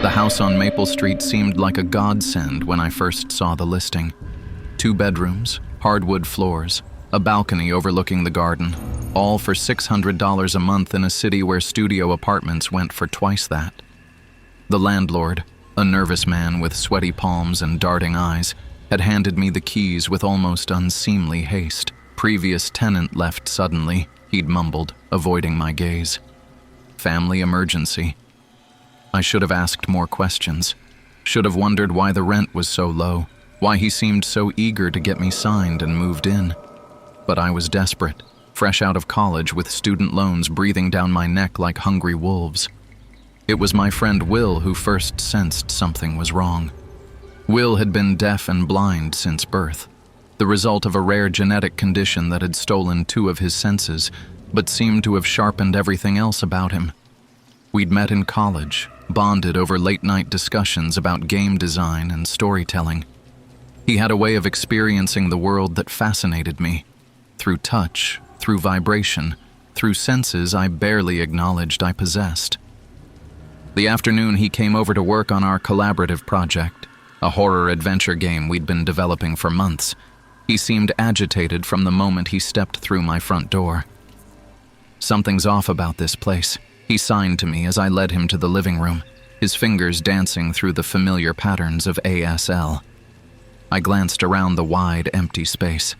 The house on Maple Street seemed like a godsend when I first saw the listing. 2 bedrooms, hardwood floors, a balcony overlooking the garden, all for $600 a month in a city where studio apartments went for twice that. The landlord, a nervous man with sweaty palms and darting eyes, had handed me the keys with almost unseemly haste. Previous tenant left suddenly, he'd mumbled, avoiding my gaze. Family emergency. I should have asked more questions. Should have wondered why the rent was so low, why he seemed so eager to get me signed and moved in. But I was desperate, fresh out of college with student loans breathing down my neck like hungry wolves. It was my friend Will who first sensed something was wrong. Will had been deaf and blind since birth, the result of a rare genetic condition that had stolen 2 of his senses, but seemed to have sharpened everything else about him. We'd met in college, bonded over late-night discussions about game design and storytelling. He had a way of experiencing the world that fascinated me, through touch, through vibration, through senses I barely acknowledged I possessed. The afternoon he came over to work on our collaborative project, a horror adventure game we'd been developing for months. He seemed agitated from the moment he stepped through my front door. "Something's off about this place," he signed to me as I led him to the living room, his fingers dancing through the familiar patterns of ASL. I glanced around the wide, empty space.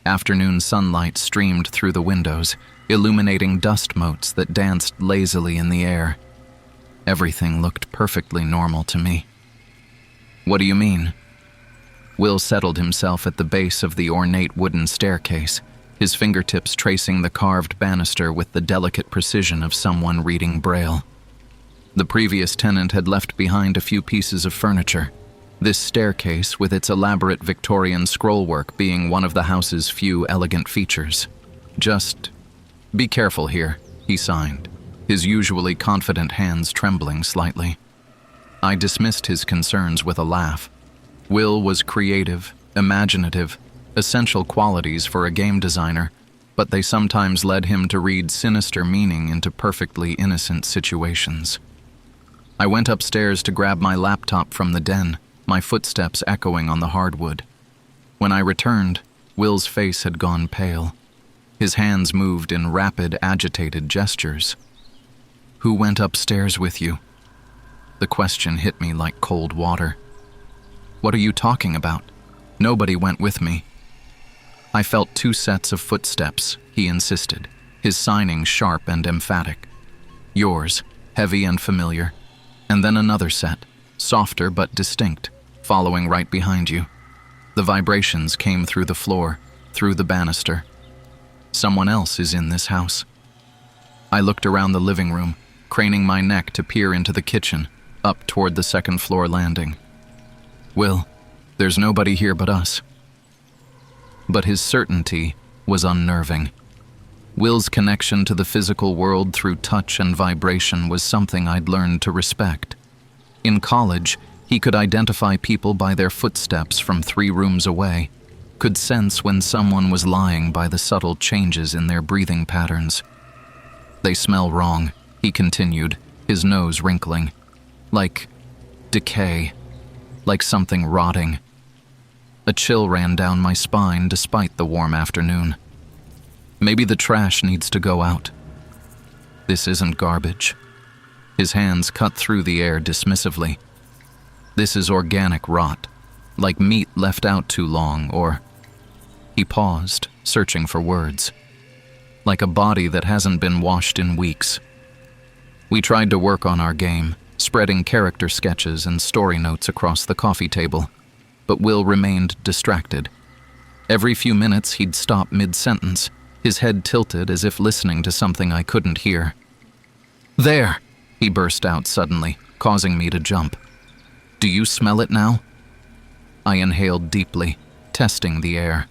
Afternoon sunlight streamed through the windows, illuminating dust motes that danced lazily in the air. Everything looked perfectly normal to me. "What do you mean?" Will settled himself at the base of the ornate wooden staircase, his fingertips tracing the carved banister with the delicate precision of someone reading Braille. The previous tenant had left behind a few pieces of furniture, this staircase with its elaborate Victorian scrollwork being one of the house's few elegant features. "Just be careful here," he signed, his usually confident hands trembling slightly. I dismissed his concerns with a laugh. Will was creative, imaginative, essential qualities for a game designer, but they sometimes led him to read sinister meaning into perfectly innocent situations. I went upstairs to grab my laptop from the den, my footsteps echoing on the hardwood. When I returned, Will's face had gone pale. His hands moved in rapid, agitated gestures. "Who went upstairs with you?" The question hit me like cold water. "What are you talking about? Nobody went with me." I felt 2 sets of footsteps, he insisted, his signing sharp and emphatic. "Yours, heavy and familiar, and then another set, softer but distinct, following right behind you." The vibrations came through the floor, through the banister. "Someone else is in this house." I looked around the living room, craning my neck to peer into the kitchen, up toward the second-floor landing. "Will, there's nobody here but us." But his certainty was unnerving. Will's connection to the physical world through touch and vibration was something I'd learned to respect. In college, he could identify people by their footsteps from 3 rooms away, could sense when someone was lying by the subtle changes in their breathing patterns. "They smell wrong," he continued, his nose wrinkling. "Like decay, like something rotting." A chill ran down my spine despite the warm afternoon. "Maybe the trash needs to go out." "This isn't garbage." His hands cut through the air dismissively. "This is organic rot, like meat left out too long, or..." He paused, searching for words. "Like a body that hasn't been washed in weeks." We tried to work on our game, spreading character sketches and story notes across the coffee table, but Will remained distracted. Every few minutes he'd stop mid-sentence, his head tilted as if listening to something I couldn't hear. "There!" he burst out suddenly, causing me to jump. "Do you smell it now?" I inhaled deeply, testing the air.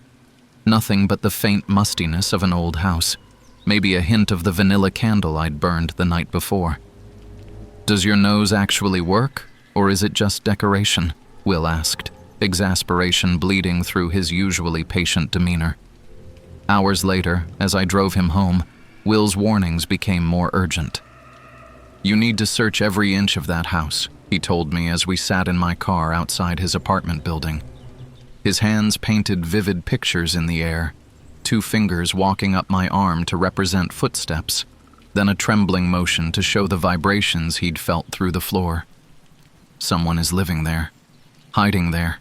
Nothing but the faint mustiness of an old house, maybe a hint of the vanilla candle I'd burned the night before. "Does your nose actually work, or is it just decoration?" Will asked, exasperation bleeding through his usually patient demeanor. Hours later, as I drove him home, Will's warnings became more urgent. "You need to search every inch of that house," he told me as we sat in my car outside his apartment building. His hands painted vivid pictures in the air, 2 fingers walking up my arm to represent footsteps, then a trembling motion to show the vibrations he'd felt through the floor. Someone is living there, hiding there,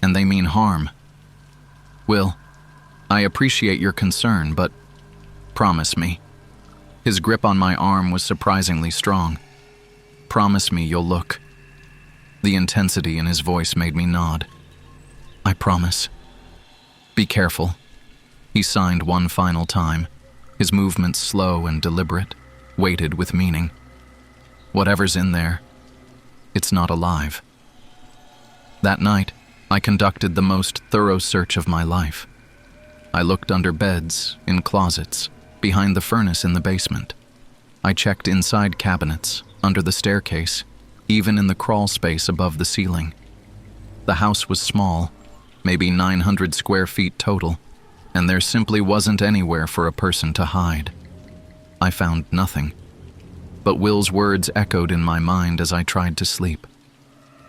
and they mean harm. Will, I appreciate your concern, but promise me. His grip on my arm was surprisingly strong. Promise me you'll look. The intensity in his voice made me nod. I promise. Be careful. He signed one final time, his movements slow and deliberate, weighted with meaning. Whatever's in there, it's not alive. That night, I conducted the most thorough search of my life. I looked under beds, in closets, behind the furnace in the basement. I checked inside cabinets, under the staircase, even in the crawl space above the ceiling. The house was small, maybe 900 square feet total, and there simply wasn't anywhere for a person to hide. I found nothing, but Will's words echoed in my mind as I tried to sleep.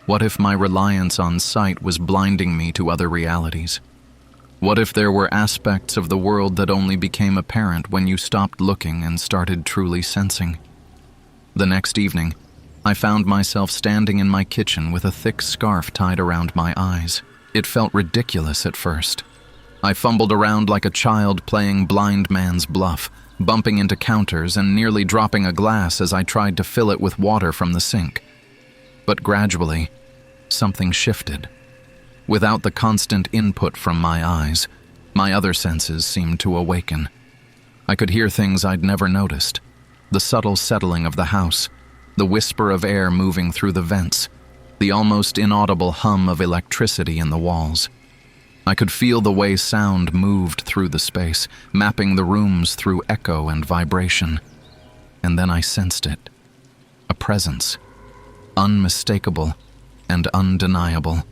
What if my reliance on sight was blinding me to other realities? What if there were aspects of the world that only became apparent when you stopped looking and started truly sensing? The next evening, I found myself standing in my kitchen with a thick scarf tied around my eyes. It felt ridiculous at first. I fumbled around like a child playing blind man's bluff, bumping into counters and nearly dropping a glass as I tried to fill it with water from the sink. But gradually, something shifted. Without the constant input from my eyes, my other senses seemed to awaken. I could hear things I'd never noticed. The subtle settling of the house, the whisper of air moving through the vents, the almost inaudible hum of electricity in the walls. I could feel the way sound moved through the space, mapping the rooms through echo and vibration. And then I sensed it. A presence, unmistakable and undeniable.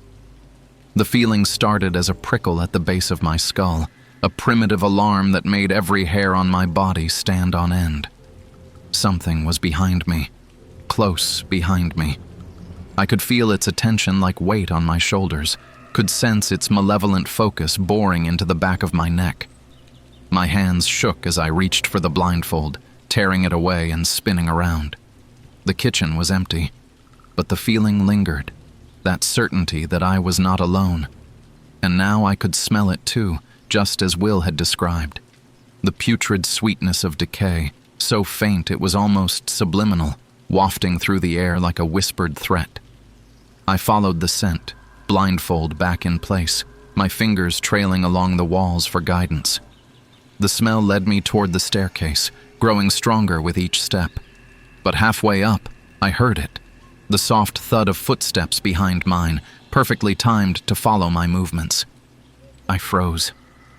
The feeling started as a prickle at the base of my skull, a primitive alarm that made every hair on my body stand on end. Something was behind me, close behind me. I could feel its attention like weight on my shoulders, could sense its malevolent focus boring into the back of my neck. My hands shook as I reached for the blindfold, tearing it away and spinning around. The kitchen was empty, but the feeling lingered, that certainty that I was not alone. And now I could smell it too, just as Will had described. The putrid sweetness of decay, so faint it was almost subliminal, wafting through the air like a whispered threat. I followed the scent, blindfold back in place, my fingers trailing along the walls for guidance. The smell led me toward the staircase, growing stronger with each step. But halfway up, I heard it. The soft thud of footsteps behind mine, perfectly timed to follow my movements. I froze,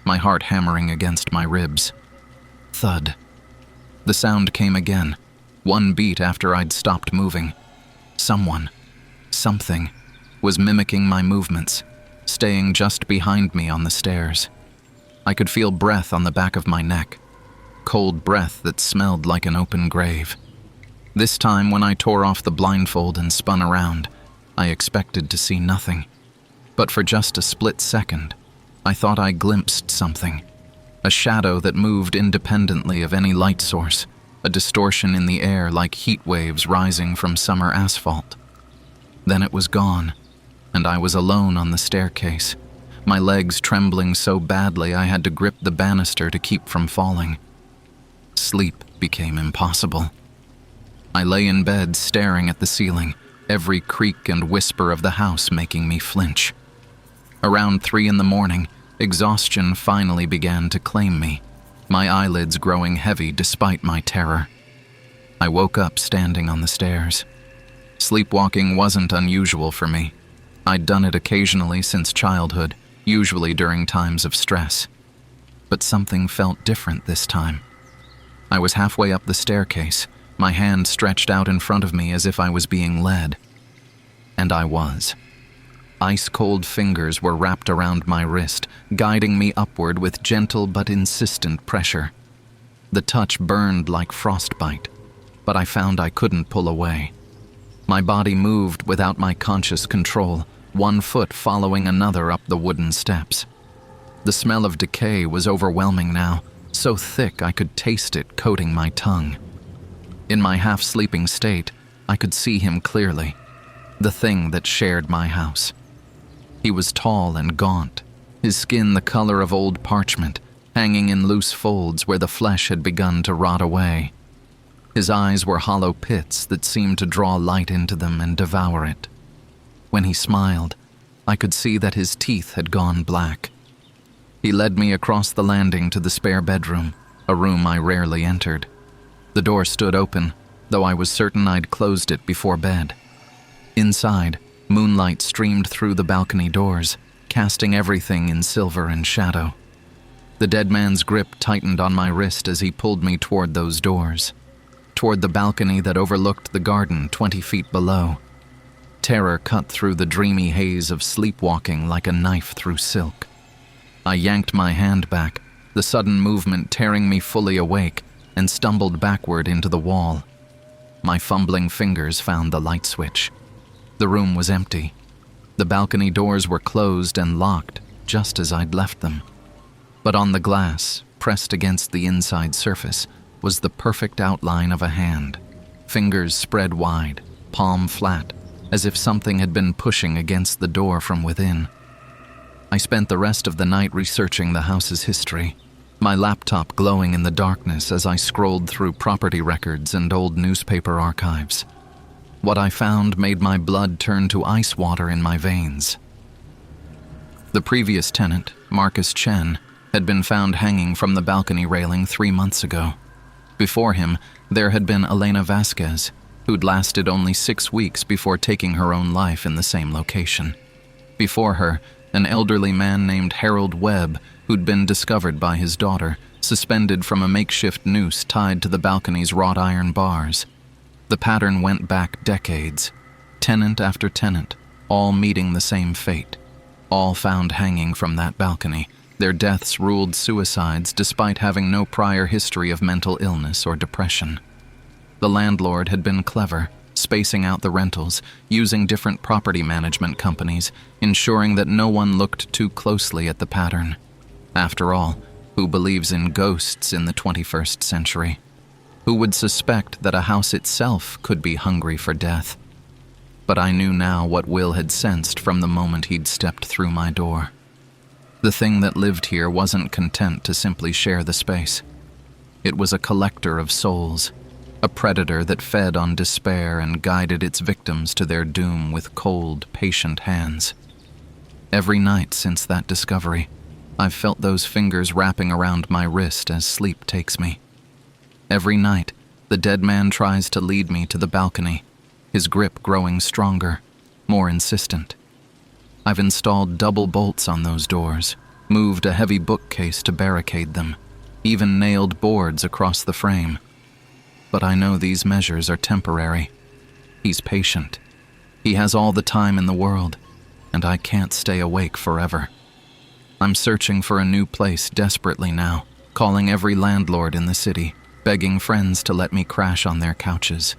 my heart hammering against my ribs. Thud. The sound came again, one beat after I'd stopped moving. Someone, something, was mimicking my movements, staying just behind me on the stairs. I could feel breath on the back of my neck, cold breath that smelled like an open grave. This time, when I tore off the blindfold and spun around, I expected to see nothing. But for just a split second, I thought I glimpsed something. A shadow that moved independently of any light source, a distortion in the air like heat waves rising from summer asphalt. Then it was gone, and I was alone on the staircase, my legs trembling so badly I had to grip the banister to keep from falling. Sleep became impossible. I lay in bed staring at the ceiling, every creak and whisper of the house making me flinch. Around 3 a.m, exhaustion finally began to claim me, my eyelids growing heavy despite my terror. I woke up standing on the stairs. Sleepwalking wasn't unusual for me. I'd done it occasionally since childhood, usually during times of stress. But something felt different this time. I was halfway up the staircase, my hand stretched out in front of me as if I was being led. And I was. Ice-cold fingers were wrapped around my wrist, guiding me upward with gentle but insistent pressure. The touch burned like frostbite, but I found I couldn't pull away. My body moved without my conscious control, one foot following another up the wooden steps. The smell of decay was overwhelming now, so thick I could taste it coating my tongue. In my half-sleeping state, I could see him clearly, the thing that shared my house. He was tall and gaunt, his skin the color of old parchment, hanging in loose folds where the flesh had begun to rot away. His eyes were hollow pits that seemed to draw light into them and devour it. When he smiled, I could see that his teeth had gone black. He led me across the landing to the spare bedroom, a room I rarely entered. The door stood open, though I was certain I'd closed it before bed. Inside, moonlight streamed through the balcony doors, casting everything in silver and shadow. The dead man's grip tightened on my wrist as he pulled me toward those doors, toward the balcony that overlooked the garden 20 feet below. Terror cut through the dreamy haze of sleepwalking like a knife through silk. I yanked my hand back, the sudden movement tearing me fully awake, and stumbled backward into the wall. My fumbling fingers found the light switch. The room was empty. The balcony doors were closed and locked, just as I'd left them. But on the glass, pressed against the inside surface, was the perfect outline of a hand, fingers spread wide, palm flat, as if something had been pushing against the door from within. I spent the rest of the night researching the house's history, my laptop glowing in the darkness as I scrolled through property records and old newspaper archives. What I found made my blood turn to ice water in my veins. The previous tenant, Marcus Chen, had been found hanging from the balcony railing 3 months ago. Before him, there had been Elena Vasquez, who'd lasted only 6 weeks before taking her own life in the same location. Before her, an elderly man named Harold Webb, who'd been discovered by his daughter, suspended from a makeshift noose tied to the balcony's wrought iron bars. The pattern went back decades, tenant after tenant, all meeting the same fate, all found hanging from that balcony. Their deaths ruled suicides despite having no prior history of mental illness or depression. The landlord had been clever, spacing out the rentals, using different property management companies, ensuring that no one looked too closely at the pattern. After all, who believes in ghosts in the 21st century? Who would suspect that a house itself could be hungry for death? But I knew now what Will had sensed from the moment he'd stepped through my door. The thing that lived here wasn't content to simply share the space. It was a collector of souls, a predator that fed on despair and guided its victims to their doom with cold, patient hands. Every night since that discovery, I've felt those fingers wrapping around my wrist as sleep takes me. Every night, the dead man tries to lead me to the balcony, his grip growing stronger, more insistent. I've installed double bolts on those doors, moved a heavy bookcase to barricade them, even nailed boards across the frame. But I know these measures are temporary. He's patient. He has all the time in the world, and I can't stay awake forever. I'm searching for a new place desperately now, calling every landlord in the city, begging friends to let me crash on their couches.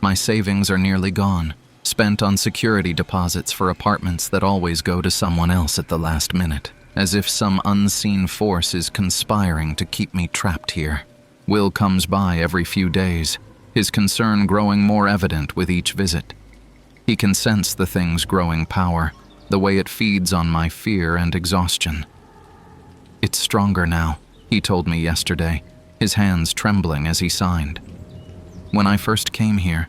My savings are nearly gone, spent on security deposits for apartments that always go to someone else at the last minute, as if some unseen force is conspiring to keep me trapped here. Will comes by every few days, his concern growing more evident with each visit. He can sense the thing's growing power, the way it feeds on my fear and exhaustion. It's stronger now, he told me yesterday, his hands trembling as he signed. When I first came here,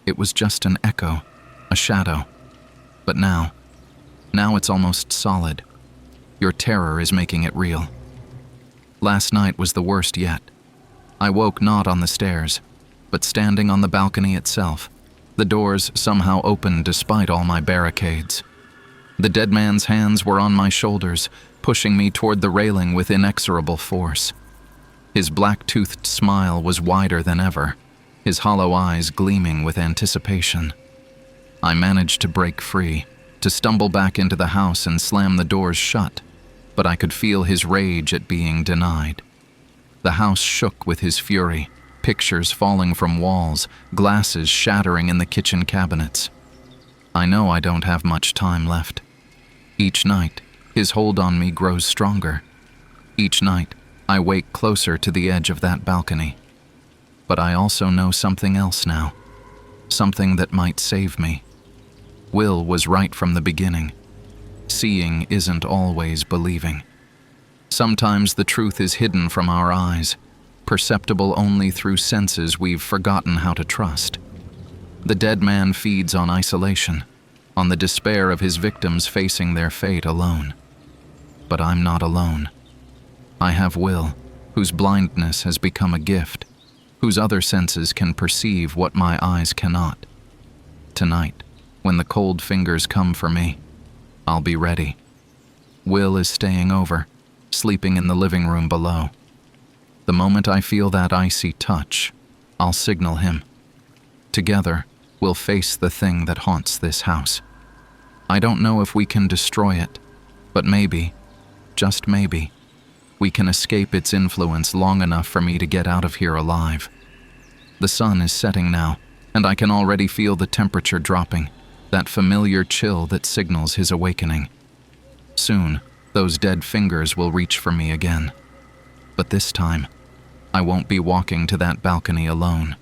it was just an echo, a shadow. But now it's almost solid. Your terror is making it real. Last night was the worst yet. I woke not on the stairs, but standing on the balcony itself. The doors somehow opened despite all my barricades. The dead man's hands were on my shoulders, pushing me toward the railing with inexorable force. His black-toothed smile was wider than ever, his hollow eyes gleaming with anticipation. I managed to break free, to stumble back into the house and slam the doors shut, but I could feel his rage at being denied. The house shook with his fury, pictures falling from walls, glasses shattering in the kitchen cabinets. I know I don't have much time left. Each night, his hold on me grows stronger. Each night, I wake closer to the edge of that balcony. But I also know something else now. Something that might save me. Will was right from the beginning. Seeing isn't always believing. Sometimes the truth is hidden from our eyes, perceptible only through senses we've forgotten how to trust. The dead man feeds on isolation, on the despair of his victims facing their fate alone. But I'm not alone. I have Will, whose blindness has become a gift, whose other senses can perceive what my eyes cannot. Tonight, when the cold fingers come for me, I'll be ready. Will is staying over, sleeping in the living room below. The moment I feel that icy touch, I'll signal him. Together, we'll face the thing that haunts this house. I don't know if we can destroy it, but maybe, just maybe, we can escape its influence long enough for me to get out of here alive. The sun is setting now, and I can already feel the temperature dropping, that familiar chill that signals his awakening. Soon, those dead fingers will reach for me again. But this time, I won't be walking to that balcony alone.